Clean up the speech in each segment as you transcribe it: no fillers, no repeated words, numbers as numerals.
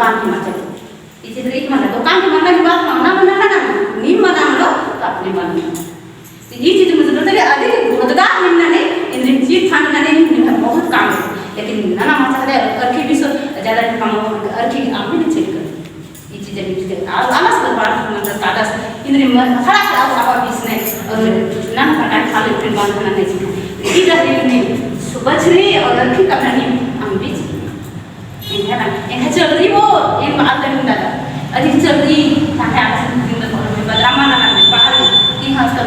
दुकान की मचा इसी तरह एक mana दुकान की mana की बात माना mana ना नी mana लो तो अपने मन में ये चीज मुझे तो तेरे अधिक रोजगार मिलना नहीं इन चीज खाना नहीं मिलना बहुत काम है लेकिन ना मचा दे अर्की भी सो ज़्यादा काम अर्की आप भी चेक कर ये चीज़ें भी आलस कर बात मतलब टाटा इन खड़ा खड़ा आप बिजनेस और ना पता खाली फिर बात करना नहीं चाहिए ये जैसे नहीं सुबह छुरी और अर्की करना नहीं हम भी चल रही वो ये बात नहीं दादा अधिक चल रही ताकि आप बदलाव ना करने बाहर ये हाथ कर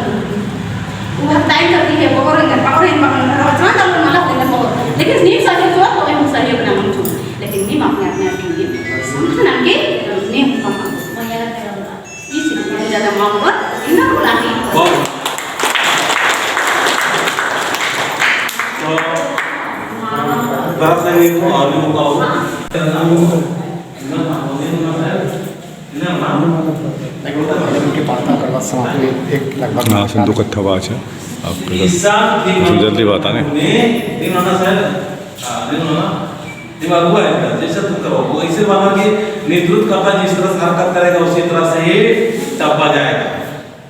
वो टाइम करती है पकड़ें रचना चालू माला होने को लेकिन नीम सही तो हम सही बना हम छू लेकिन नीम अपने के लिए समझना के नीम कम वो यार करेगा ये चीज ज़्यादा मांग पर इन्हें बुलाती बात नहीं को और भी मुकाओ हाँ सिंधु कथा बात है आपके जल्दी बताने जैसे तुम करो वो ऐसे बना कि नेतृत्व करता जिस तरह हरकत करेगा उसी तरह से ही टप्पा जाएगा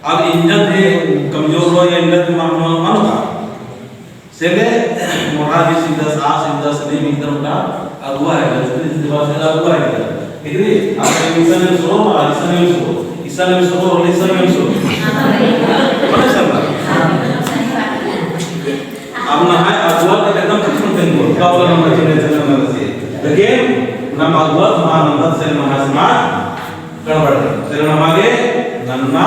अब इंजन है कमजोर हो या इंजन मानो सेले मोराजी सीधा से नहीं मिलता उनका अगुआ है इस दिमाग से अगुआ है इधर आप इंसान में सुनो और इंसान में सुनो और इंसान में सुनो mana sama अब ना है अगुआ का एकदम कठिन दिन हो कब ना मचने चलने में से लेकिन ना अगुआ महानंद से महासमाज गड़बड़ से ना मागे नन्ना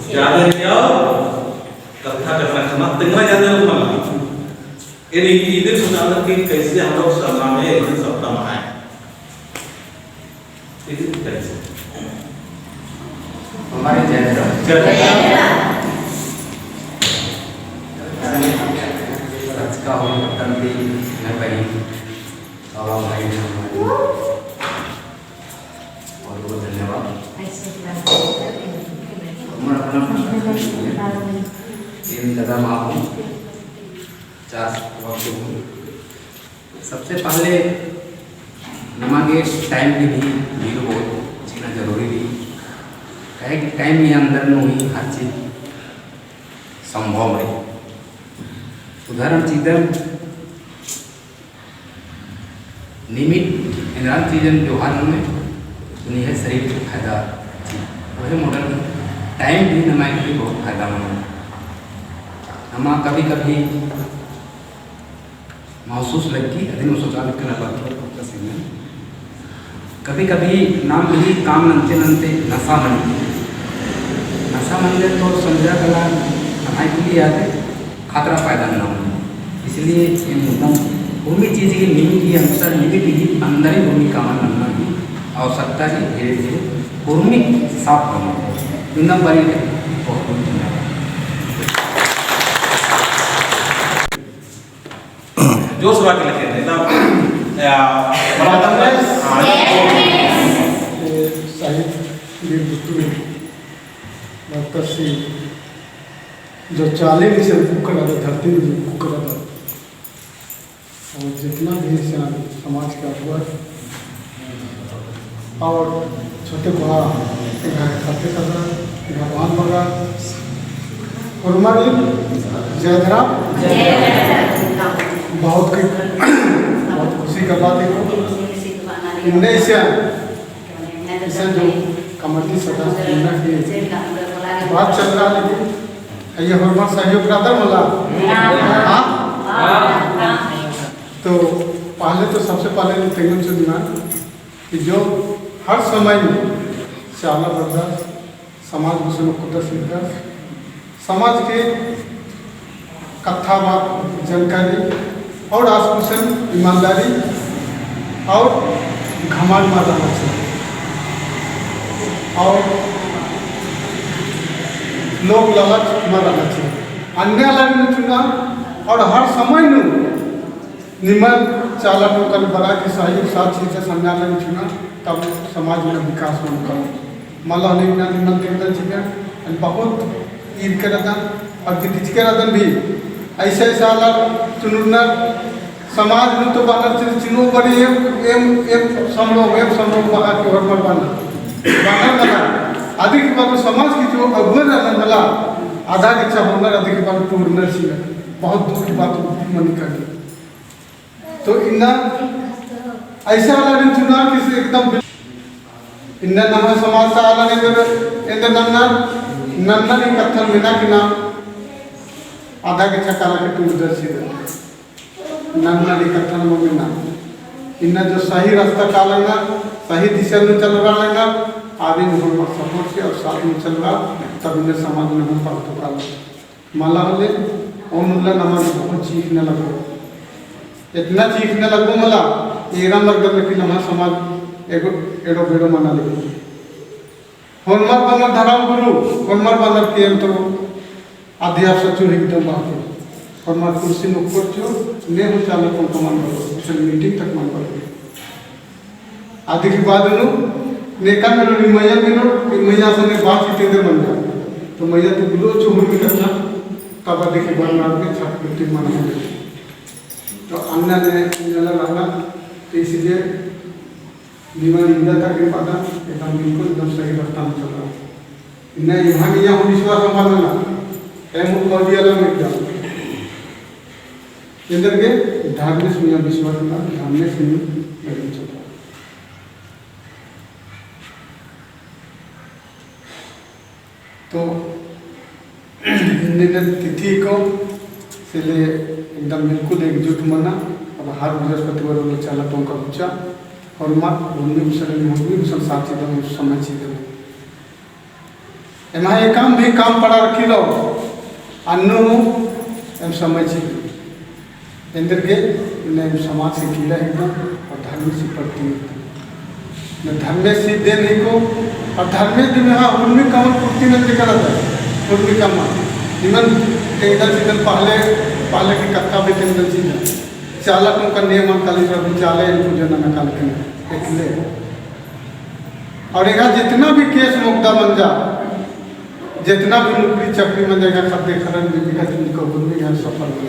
ज्यादा क्या कथा करना खाना तिंगरा ज्यादा होगा ये इधर सुनाना कि कैसे हम लोग सलाह में एक दिन सप्ताह मनाएं इधर कैसे हमारे जय आज का हम तंत्री मैं पहली बाबा भाई और बहुत धन्यवाद इन कदम आप चार सबसे पहले नमागे टाइम की भी भीड़ बहुत जीना जरूरी भी कहे कि टाइम के अंदर में हुई हर चीज संभव है उदाहरण चीज़ निमित इन चीज़न व्यवहार में दुनिया शरीर को फायदा वही मॉडल टाइम भी नमाई के लिए बहुत फायदामंद है हम कभी कभी महसूस लगी अधिक सोचा कभी कभी नाम भी काम नंते नंते नशा मन तो समझा कला हमारे के लिए आते खतरा पैदा न हो इसलिए एकदम भूमि चीज़ की नियम के अनुसार निमित ही अंदर ही भूमि का मन बनना की आवश्यकता की धीरे धीरे भूमि साफ होना एकदम बड़ी बहुत बहुत धन्यवाद जोश वाके लगे एकदम डॉक्टर सी जो चाले में से करा था धरती में जो करा था और जितना भी समाज का हुआ और छोटे बड़ा खाते सदा भगवान बगा और हमारी जयधरा बहुत खुशी का बात है इनसे जो कमर्दी सदा बात चल रहा लेकिन ये हमारा सहयोग रहता मला तो पहले तो सबसे पहले तेगन से दिमाग कि जो हर समय में शाला बर्दाश्त समाज भूषण खुदा समाज के कथा बात जानकारी और आसपासन ईमानदारी और घमंड में रहना चाहिए और लोग लालच में रहना चाहिए अन्य लाइन चुना और हर समय निमन चाला टोकन बड़ा के सहयोग साथ चीज़ सामने लाइन चुना तब समाज में विकास मन कर माला निमन के चिकन बहुत ईद के रतन और बिटिच के रतन भी ऐसे साल चुनुना समाज में तो बानर चिन्हो बड़ी एम समलो महा के वर्मर बानर मला आदि के बाद समाज की जो अव्वल मला आधा के अच्छा होना आदि के बाद टूरनर सी बहुत दुख की बात मन कर तो इन्ना ऐसा वाला दिन चुना किसी एकदम इन्ना नम्र समाज से आला ने इधर नन्ना ने कत्थल बिना कि ना आधा के छकाला के टूरनर सी नन्ना ने कत्थल में ना इन्ना जो सही रास्ता काला ना सही दिशा में चल रहा है ना आदमी हम सपोर्ट से और साथ में चल रहा तब इन्हें समाज में हम पालतू काला माला होले ओनुल्ला नमाज बहुत चीखने लगो इतना चीखने लगो मला एरा मर्द में कि नमाज समाज एडो बेडो मना ले होनमर बनर धर्म गुरु होनमर बनर के तो अध्याप सचुर एकदम बाकी होनमर कुर्सी में ऊपर जो ने हो चाले को कमान करो उसे मीटिंग तक मान करो आदि की बात नो नेका में मैया से ने बात की तेरे मन जा तो मैया तो बुलो जो हुई करना तब आदि की बात नाम के छाप मीटिंग मना तो अन्ना ने इनला लाना तो इसलिए निवान इंदा का के पादा एकदम बिल्कुल एकदम सही रास्ता में चल रहा है इन्हें यहाँ की यहाँ विश्वास संभालना एम कौदियाला में एकदम इधर के धार्मिक सुनिया विश्वास ना धार्मिक सुनिया नहीं चल रहा तो इन तिथि को से लिए एकदम बिल्कुल एकजुट मना अब हर बृहस्पतिवार वाले चाला टोंका पूछा और मत उन्हीं मुसल साथी दम समय चीज़ एम ये काम भी काम पड़ा रखी लो अन्नो एम समय चीज़ इंद्र के इन्हें समाज से कीड़ा एकदम और धर्म से पड़ती न धर्म से दे नहीं को और धर्म दिन हाँ उनमें कमल पूर्ति में निकल आता है उनमें कम निमन टेंडर सीजन पहले की कथा भी टेंडर सीजन चालकों का नियम काली रवि चाले पूजन नकाल के एकले और एक जितना भी केस मुद्दा बन जा जितना भी नौकरी चाकरी बन जाएगा खद्दे खरन भी जिनको भी सफल हो